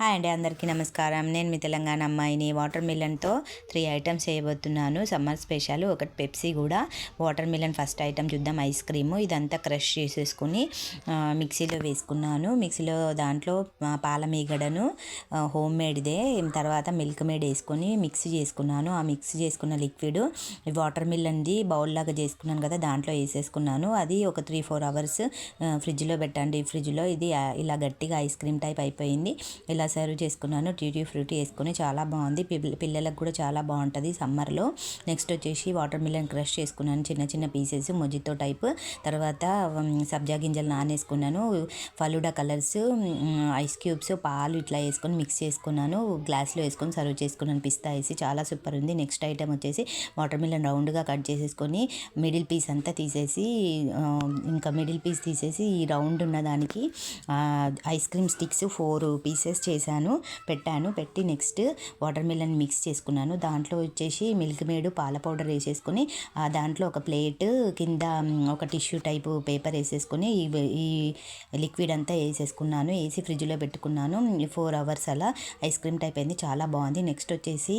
Hi అండి, అందరికీ నమస్కారం. నేను మీ తెలంగాణ అమ్మాయిని. వాటర్ మిలన్తో 3 ఐటమ్స్ చేయబోతున్నాను. Summer special. ఒకటి పెప్సీ కూడా. వాటర్ మిలన్ ఫస్ట్ ఐటమ్ చూద్దాం. ఐస్ క్రీము ఇదంతా క్రష్ చేసేసుకుని మిక్సీలో వేసుకున్నాను. మిక్సీలో దాంట్లో పాల మీగడను హోమ్ మేడ్దే, తర్వాత మిల్క్ మేడ్ వేసుకొని మిక్సీ చేసుకున్నాను. ఆ మిక్సీ చేసుకున్న లిక్విడ్ వాటర్ మిలన్ది బౌల్ లాగా చేసుకున్నాను కదా, దాంట్లో వేసేసుకున్నాను. అది ఒక 3-4 అవర్స్ ఫ్రిడ్జ్లో పెట్టండి. ఫ్రిడ్జ్లో ఇది ఇలా గట్టిగా ఐస్ క్రీమ్ టైప్ అయిపోయింది. ఇలా సర్వ్ చేసుకున్నాను. ట్యూటీ ఫ్రూటీ వేసుకొని చాలా బాగుంది. పిల్లలకు కూడా చాలా బాగుంటుంది సమ్మర్లో. నెక్స్ట్ వచ్చేసి వాటర్ మిలన్ క్రష్ చేసుకున్నాను, చిన్న చిన్న పీసెస్ మొజితో టైప్. తర్వాత సబ్జా గింజలు నానేసుకున్నాను. ఫలూడా కలర్స్, ఐస్ క్యూబ్స్, పాలు ఇట్లా వేసుకొని మిక్స్ చేసుకున్నాను. గ్లాస్లో వేసుకొని సర్వ్ చేసుకున్నాను పిస్తా వేసి. చాలా సూపర్ ఉంది. నెక్స్ట్ ఐటమ్ వచ్చేసి వాటర్ మిలన్ రౌండ్గా కట్ చేసేసుకొని మిడిల్ పీస్ అంతా తీసేసి, ఇంకా మిడిల్ పీస్ తీసేసి ఈ రౌండ్ ఉన్న దానికి ఐస్ క్రీమ్ స్టిక్స్ 4 పీసెస్ చేశాను, పెట్టి నెక్స్ట్ వాటర్ మిలన్ మిక్స్ చేసుకున్నాను. దాంట్లో వచ్చేసి మిల్క్ మేడ్ పాల పౌడర్ వేసేసుకొని దాంట్లో ఒక ప్లేట్ కింద ఒక టిష్యూ టైపు పేపర్ వేసేసుకొని ఈ లిక్విడ్ అంతా వేసేసుకున్నాను. వేసి ఫ్రిడ్జ్లో పెట్టుకున్నాను. 4 అవర్స్ అలా ఐస్ క్రీమ్ టైప్ అయింది. చాలా బాగుంది. నెక్స్ట్ వచ్చేసి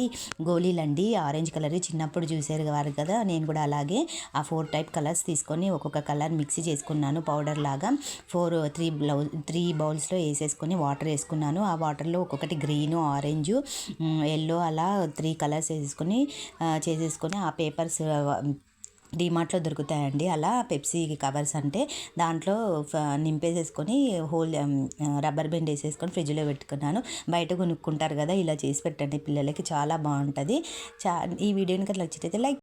గోళీలండి, ఆరెంజ్ కలర్. చిన్నప్పుడు చూసారు వారు కదా, నేను కూడా అలాగే ఆ 4 టైప్ కలర్స్ తీసుకొని ఒక్కొక్క కలర్ మిక్సీ చేసుకున్నాను పౌడర్ లాగా. 3 బౌల్స్లో వేసేసుకొని వాటర్ వేసుకున్నాను. ఆ వాటర్లో ఒక్కొక్కటి గ్రీను, ఆరెంజు, ఎల్లో అలా 3 కలర్స్ వేసుకొని చేసేసుకొని ఆ పేపర్స్ డీమార్ట్లో దొరుకుతాయండి అలా పెప్సీ కవర్స్ అంటే, దాంట్లో నింపేసేసుకొని రబ్బర్ బెండ్ వేసేసుకొని ఫ్రిడ్జ్లో పెట్టుకున్నాను. బయట కొనుక్కుంటారు కదా, ఇలా చేసి పెట్టండి పిల్లలకి, చాలా బాగుంటుంది. ఈ వీడియోని అట్లా నచ్చితే లైక్